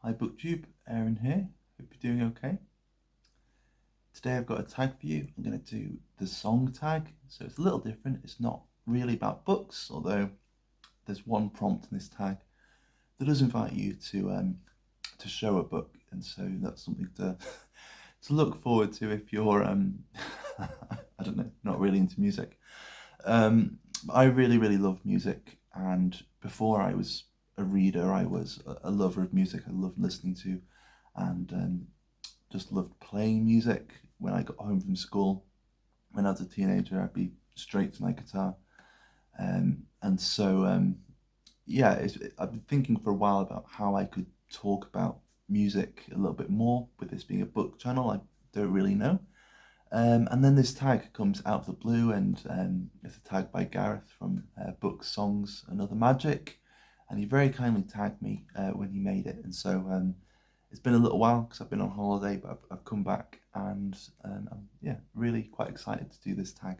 Hi booktube, Aaron here. Hope you're doing okay. Today I've got a tag for you. I'm going to do the song tag, so it's a little different. It's not really about books, although there's one prompt in this tag that does invite you to show a book, and so that's something to to look forward to if you're I don't know, not really into music. I really love music, and before I was a reader, I was a lover of music. I loved listening to and just loved playing music. When I got home from school, when I was a teenager, I'd be straight to my guitar. And so, yeah, I've been thinking for a while about how I could talk about music a little bit more with this being a book channel. I don't really know. And then this tag comes out of the blue, and it's a tag by Gareth from Books, Songs and Other Magic. And he very kindly tagged me when he made it. And so it's been a little while because I've been on holiday, but I've come back, and I'm really quite excited to do this tag.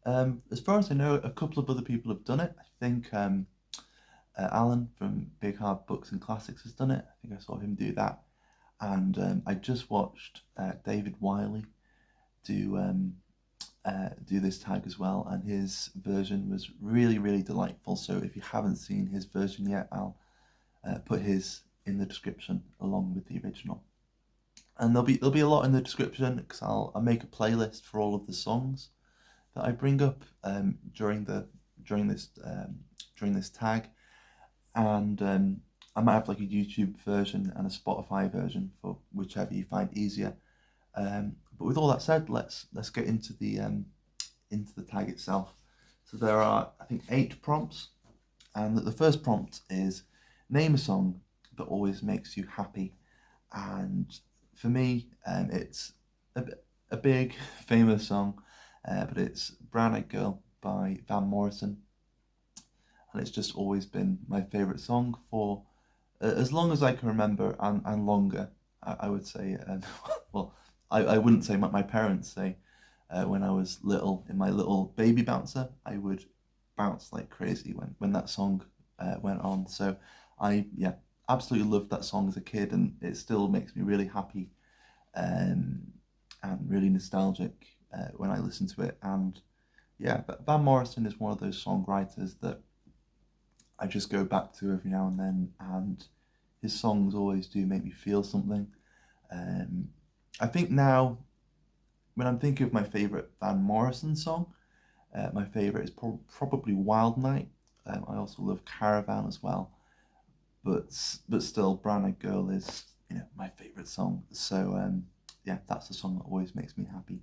As far as I know, a couple of other people have done it. I think Alan from Big Hard Books and Classics has done it. I think I saw him do that. And I just watched David Wiley do this tag as well, and his version was really delightful. So if you haven't seen his version yet, I'll put his in the description along with the original. And there'll be a lot in the description because I'll make a playlist for all of the songs that I bring up during this tag, and I might have like a YouTube version and a Spotify version for whichever you find easier. But with all that said, let's get into the tag itself. So there are, I think, 8 prompts, and the first prompt is name a song that always makes you happy. And for me, it's a big famous song, but it's Brown Eyed Girl by Van Morrison, and it's just always been my favourite song for as long as I can remember, and longer. I would say, well, I wouldn't say, my parents say, when I was little, in my little baby bouncer, I would bounce like crazy when that song went on. So I absolutely loved that song as a kid, and it still makes me really happy and really nostalgic when I listen to it. And yeah, but Van Morrison is one of those songwriters that I just go back to every now and then, and his songs always do make me feel something. I think now, when I'm thinking of my favourite Van Morrison song, my favourite is probably Wild Night. I also love Caravan as well, but still, Brown Eyed Girl is my favourite song. So yeah, that's the song that always makes me happy.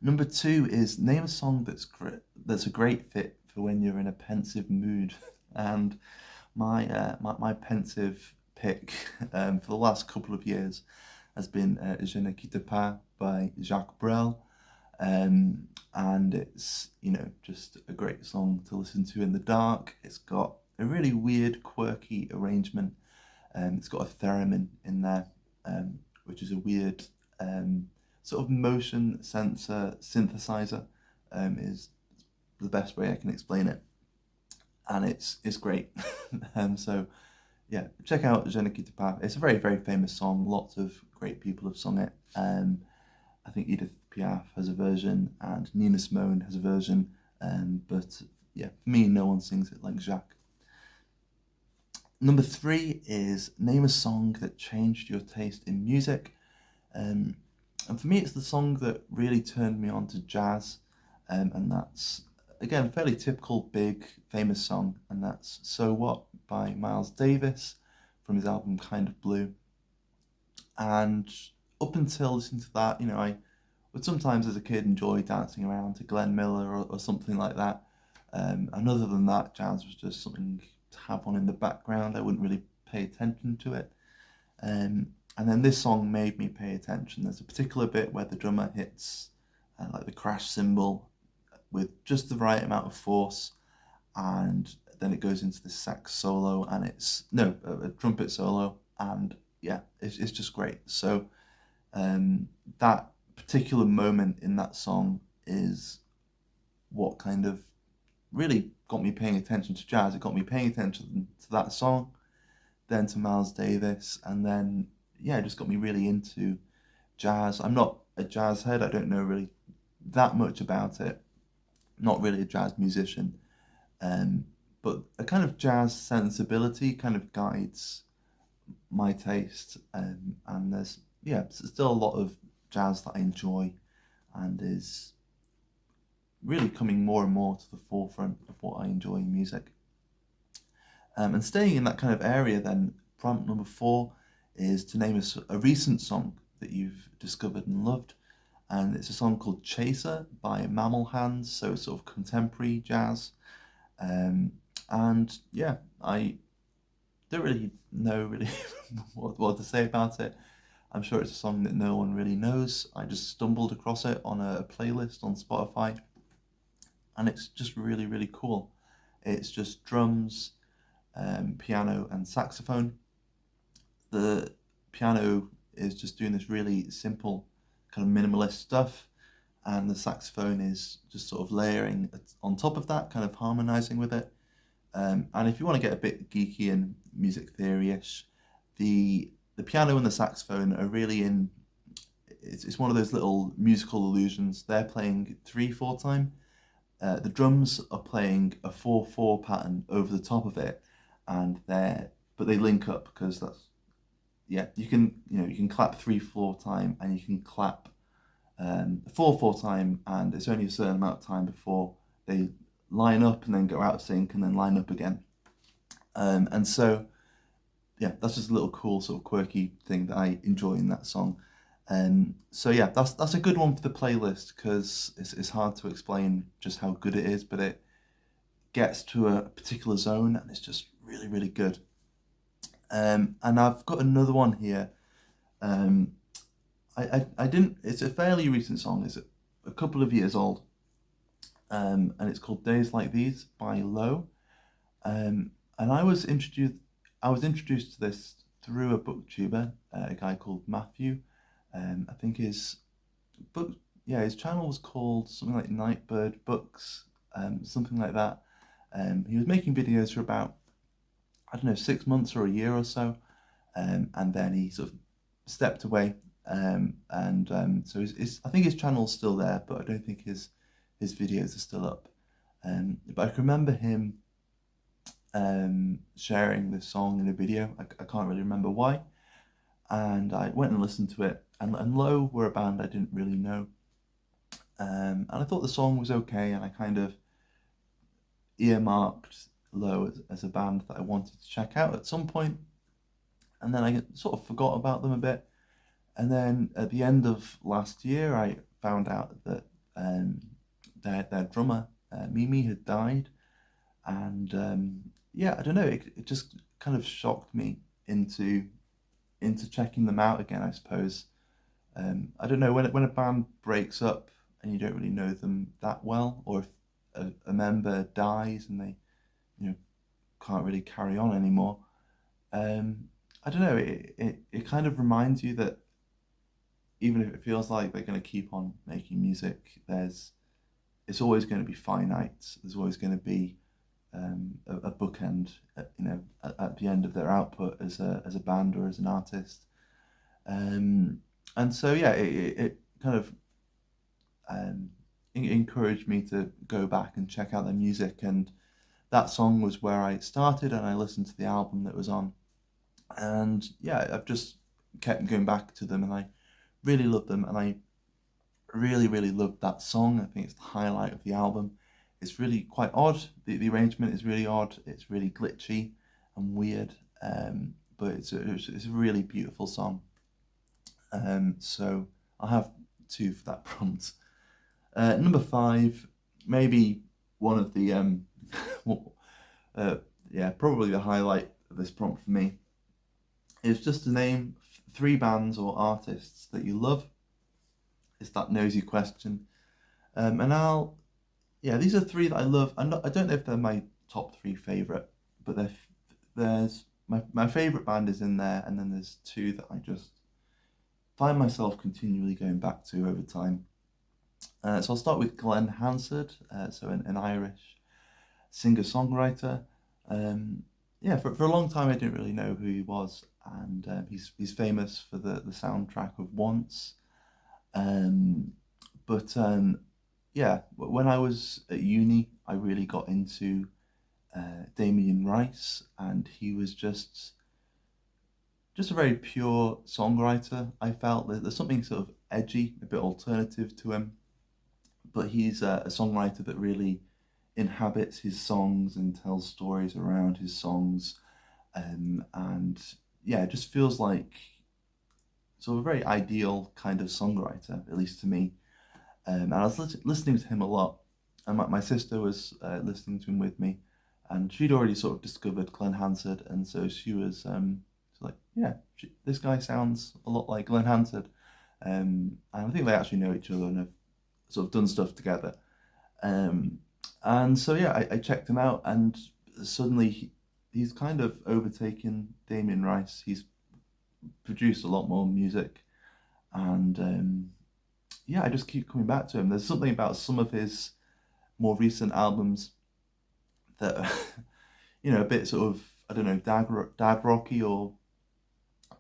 Number 2 is name a song that's a great fit for when you're in a pensive mood. And my pensive pick for the last couple of years has been Je ne quitte pas by Jacques Brel. And it's just a great song to listen to in the dark. It's got a really weird, quirky arrangement. It's got a theremin in there, which is a weird sort of motion sensor synthesizer, is the best way I can explain it. And it's great. So yeah, check out Je ne quitte pas. It's a very famous song. Lots of great people have sung it. I think Edith Piaf has a version, and Nina Simone has a version. But yeah, for me, no one sings it like Jacques. Number 3 is name a song that changed your taste in music. And for me, it's the song that really turned me on to jazz. And that's, again, a fairly typical, big, famous song, and that's So What by Miles Davis from his album Kind of Blue. And up until listening to that, I would sometimes as a kid enjoy dancing around to Glenn Miller or something like that. And other than that, jazz was just something to have on in the background. I wouldn't really pay attention to it. And then this song made me pay attention. There's a particular bit where the drummer hits like the crash cymbal with just the right amount of force, and then it goes into the sax solo, and it's a trumpet solo, and yeah, it's just great. So that particular moment in that song is what kind of really got me paying attention to jazz. It got me paying attention to that song, then to Miles Davis, and then yeah, it just got me really into jazz. I'm not a jazz head. I don't know really that much about it. Not really a jazz musician, um, but a kind of jazz sensibility kind of guides my taste. And there's yeah, still a lot of jazz that I enjoy, and is really coming more and more to the forefront of what I enjoy in music. And staying in that kind of area, then prompt number 4 is to name a recent song that you've discovered and loved. And it's a song called Chaser by Mammal Hands, so it's sort of contemporary jazz. Um, and yeah, I don't really know really what to say about it. I'm sure it's a song that no one really knows. I just stumbled across it on a playlist on Spotify, and it's just really, really cool. It's just drums, piano, and saxophone. The piano is just doing this really simple, kind of minimalist stuff, and the saxophone is just sort of layering on top of that, kind of harmonizing with it. And if you want to get a bit geeky and music theory-ish, the piano and the saxophone are really in. It's one of those little musical illusions. They're playing 3/4 time. The drums are playing a 4/4 pattern over the top of it, and they link up because that's yeah. You can clap 3/4 time, and you can clap 4/4 time, and it's only a certain amount of time before they line up and then go out of sync and then line up again. And so yeah, that's just a little cool sort of quirky thing that I enjoy in that song. So yeah, that's a good one for the playlist because it's hard to explain just how good it is, but it gets to a particular zone and it's just really, really good. And I've got another one here. Um, I didn't. It's a fairly recent song. It's a couple of years old, and it's called "Days Like These" by Low. And I was introduced to this through a booktuber, a guy called Matthew. I think book, his channel was called something like Nightbird Books, something like that. He was making videos for about, I don't know, 6 months or a year or so, and then he sort of stepped away. So I think his channel's still there, but I don't think his videos are still up. But I can remember him sharing this song in a video. I can't really remember why. And I went and listened to it, and Low were a band I didn't really know. And I thought the song was okay, and I kind of earmarked Low as a band that I wanted to check out at some point. And then I sort of forgot about them a bit. And then at the end of last year, I found out that their drummer, Mimi, had died. And yeah, I don't know, it just kind of shocked me into checking them out again, I suppose. I don't know, when a band breaks up and you don't really know them that well, or if a member dies and they can't really carry on anymore. I don't know, it kind of reminds you that even if it feels like they're going to keep on making music, it's always going to be finite. There's always going to be a bookend, at the end of their output as a band or as an artist. And so yeah, it kind of encouraged me to go back and check out their music, and that song was where I started, and I listened to the album that was on, and yeah, I've just kept going back to them, and I really love them, and I really, really loved that song. I think it's the highlight of the album. It's really quite odd. The arrangement is really odd. It's really glitchy and weird, but it's a really beautiful song. So I'll have 2 for that prompt. Number 5, maybe one of the probably the highlight of this prompt for me is just to name 3 bands or artists that you love. It's that nosy question, and these are 3 that I love. I don't know if they're my top 3 favorite, but there's my favorite band is in there, and then there's 2 that I just find myself continually going back to over time. So I'll start with Glenn Hansard, so an Irish singer-songwriter. yeah, for a long time I didn't really know who he was, and he's famous for the soundtrack of Once. Um, but yeah, when I was at uni, I really got into Damien Rice, and he was just a very pure songwriter. I felt that there's something sort of edgy, a bit alternative to him, but he's a songwriter that really inhabits his songs and tells stories around his songs. And yeah, it just feels like sort of a very ideal kind of songwriter, at least to me. And I was listening to him a lot, and my sister was listening to him with me, and she'd already sort of discovered Glenn Hansard, and so she was like, yeah, this guy sounds a lot like Glenn Hansard. And I think they actually know each other and have sort of done stuff together. Um, and so yeah, I checked him out, and suddenly he's kind of overtaken Damien Rice. He's produced a lot more music, and yeah, I just keep coming back to him. There's something about some of his more recent albums that a bit sort of, I don't know, dad rocky or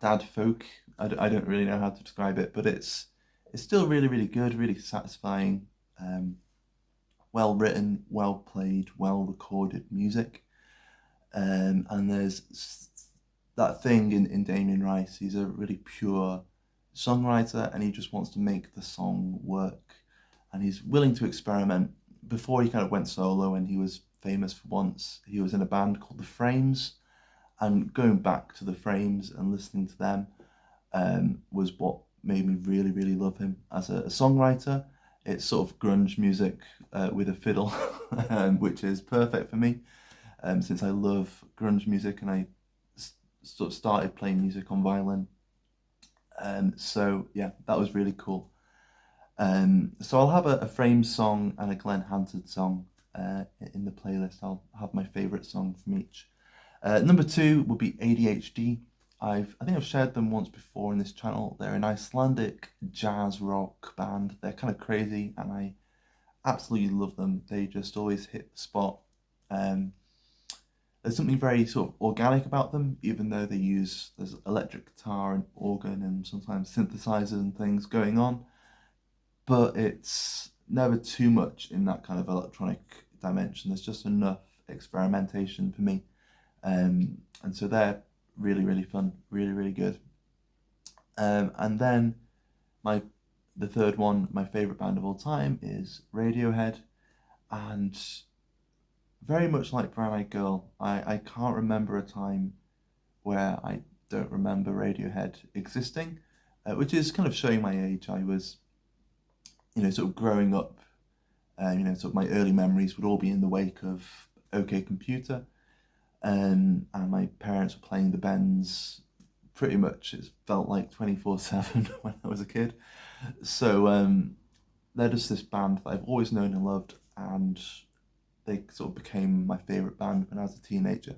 dad folk. I don't really know how to describe it, but it's still really really good, really satisfying. Um, well written, well played, well recorded music. And there's that thing in Damien Rice. He's a really pure songwriter, and he just wants to make the song work. And he's willing to experiment. Before he kind of went solo, and he was famous for Once, he was in a band called The Frames. And going back to The Frames and listening to them was what made me really, really love him as a songwriter. It's sort of grunge music with a fiddle, which is perfect for me, since I love grunge music, and I sort of started playing music on violin. So yeah, that was really cool. So I'll have a Frames song and a Glenn Hansard song in the playlist. I'll have my favourite song from each. Number two would be ADHD. I think I've shared them once before in this channel. They're an Icelandic jazz rock band. They're kind of crazy, and I absolutely love them. They just always hit the spot. Um, there's something very sort of organic about them, even though there's electric guitar and organ and sometimes synthesizers and things going on, but it's never too much in that kind of electronic dimension. There's just enough experimentation for me. And so they're really, really fun, really, really good. And then my the third one, my favorite band of all time, is Radiohead. And very much like Brown Eyed Girl, I can't remember a time where I don't remember Radiohead existing, which is kind of showing my age. I was, sort of growing up, sort of my early memories would all be in the wake of OK Computer. And my parents were playing the Bends pretty much, it felt like 24/7 when I was a kid. So they're just this band that I've always known and loved, and they sort of became my favourite band when I was a teenager.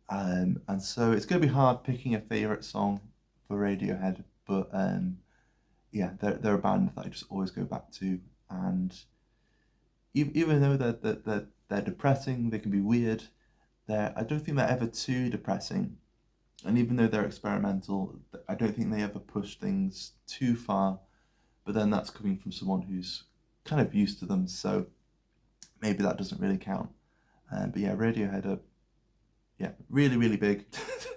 And so it's going to be hard picking a favourite song for Radiohead, but yeah, they're a band that I just always go back to. And even though they're depressing, they can be weird. I don't think they're ever too depressing. And even though they're experimental, I don't think they ever push things too far. But then that's coming from someone who's kind of used to them, so maybe that doesn't really count. But yeah, Radiohead are really really big.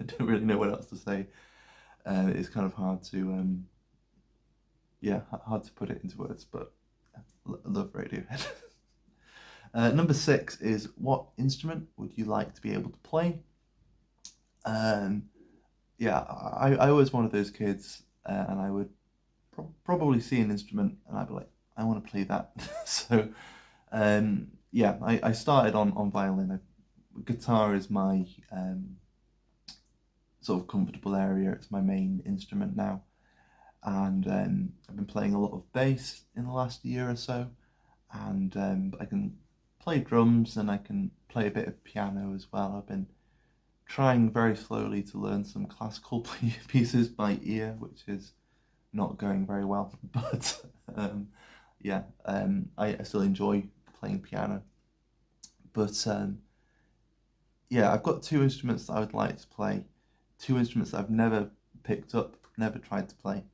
I don't really know what else to say. It's kind of hard to hard to put it into words, but I love Radiohead. Number six is, what instrument would you like to be able to play? Um, yeah, I was one of those kids, and I would probably see an instrument and I'd be like, I want to play that. So, yeah, I started on violin. Guitar is my sort of comfortable area. It's my main instrument now. And I've been playing a lot of bass in the last year or so. And I can play drums and I can play a bit of piano as well. I've been trying very slowly to learn some classical pieces by ear, which is not going very well. But yeah, I still enjoy playing piano. But yeah, I've got two instruments that I would like to play, two instruments that I've never picked up, never tried to play.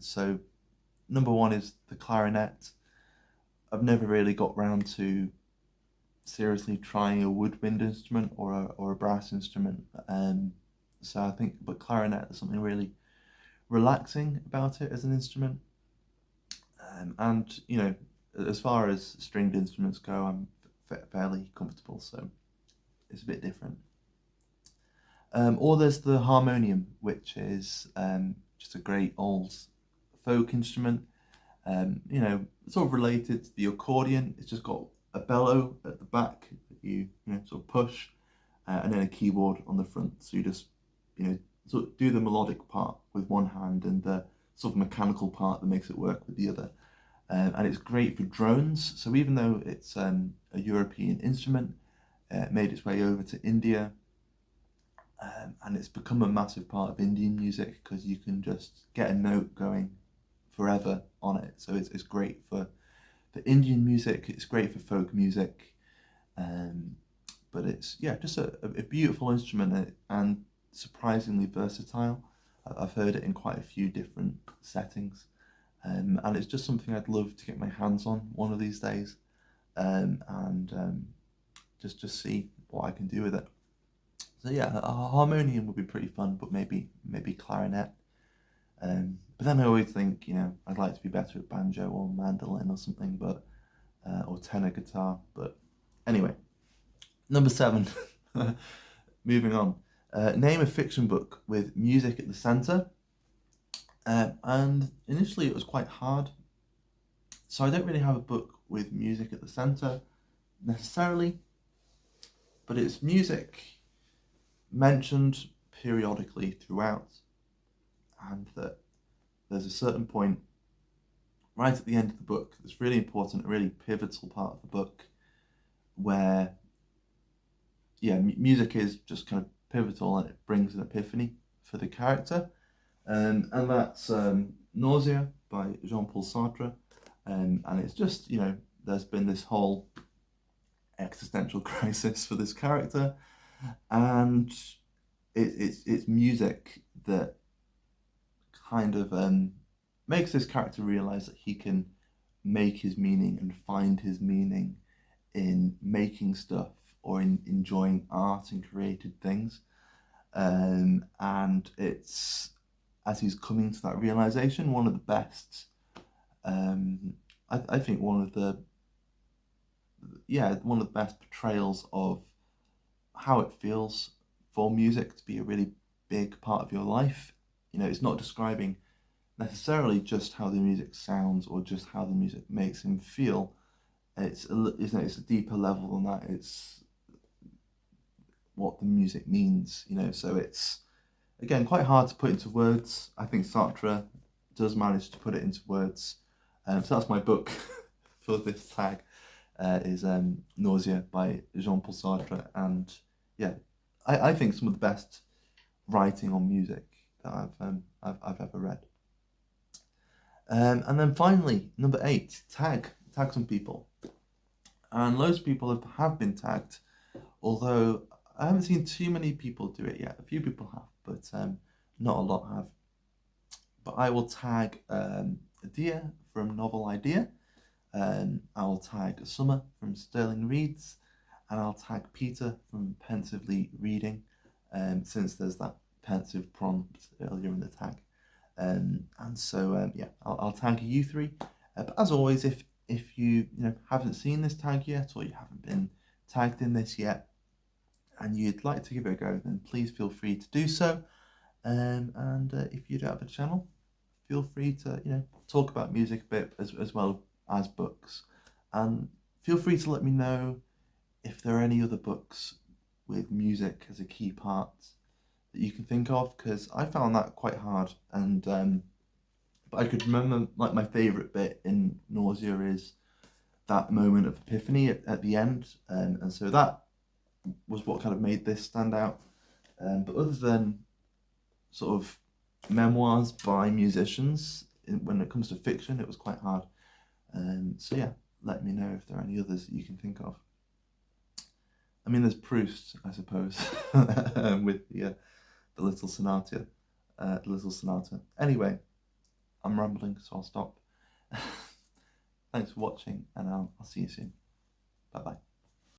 So number one is the clarinet. I've never really got round to seriously trying a woodwind instrument or a brass instrument. So I think, but clarinet, there's something really relaxing about it as an instrument. And you know, as far as stringed instruments go, I'm fairly comfortable, so it's a bit different. Or there's the harmonium, which is just a great old folk instrument. You know, sort of related to the accordion. It's just got a bellow at the back that you know sort of push, and then a keyboard on the front. So you just you know sort of do the melodic part with one hand and the sort of mechanical part that makes it work with the other. And it's great for drones. So even though it's a European instrument, it made its way over to India, and it's become a massive part of Indian music because you can just get a note going forever on it. So it's great for Indian music. It's great for folk music, but it's yeah just a beautiful instrument and surprisingly versatile. I've heard it in quite a few different settings, and it's just something I'd love to get my hands on one of these days, and just see what I can do with it. So yeah, a harmonium would be pretty fun, but maybe clarinet. But then I always think, you know, I'd like to be better at banjo or mandolin or something, but or tenor guitar. But anyway, number 7. Moving on. Name a fiction book with music at the centre. And initially it was quite hard. So I don't really have a book with music at the centre necessarily, but it's music mentioned periodically throughout, and that there's a certain point right at the end of the book that's really important, a really pivotal part of the book, where yeah, music is just kind of pivotal and it brings an epiphany for the character, and that's Nausea by Jean-Paul Sartre, and it's just you know there's been this whole existential crisis for this character, and it's music that kind of makes this character realize that he can make his meaning and find his meaning in making stuff or in enjoying art and created things. And it's as he's coming to that realization, one of the best. I think one of the best portrayals of how it feels for music to be a really big part of your life. You know, it's not describing necessarily just how the music sounds or just how the music makes him feel. It's a deeper level than that. It's what the music means, you know. So it's again quite hard to put into words. I think Sartre does manage to put it into words. So that's my book for this tag. Is Nausea by Jean-Paul Sartre, and yeah, I think some of the best writing on music that I've ever read. And then finally, number 8, tag some people, and loads of people have been tagged, although I haven't seen too many people do it yet. A few people have, but not a lot have. But I will tag Adia from Novel Idea. I'll tag Summer from Sterling Reads, and I'll tag Peter from Pensively Reading, since there's that pensive prompt earlier in the tag. And so yeah, I'll tag you 3. But as always, if you haven't seen this tag yet, or you haven't been tagged in this yet, and you'd like to give it a go, then please feel free to do so. And if you don't have a channel, feel free to talk about music a bit as well as books, and feel free to let me know if there are any other books with music as a key part that you can think of, because I found that quite hard. And but I could remember, like, my favorite bit in Nausea is that moment of epiphany at the end, and so that was what kind of made this stand out. But other than sort of memoirs by musicians, when it comes to fiction, it was quite hard. So yeah, let me know if there are any others that you can think of. I mean, there's Proust, I suppose, with the little sonata, the little sonata. Anyway, I'm rambling, so I'll stop. Thanks for watching, and I'll see you soon. Bye bye.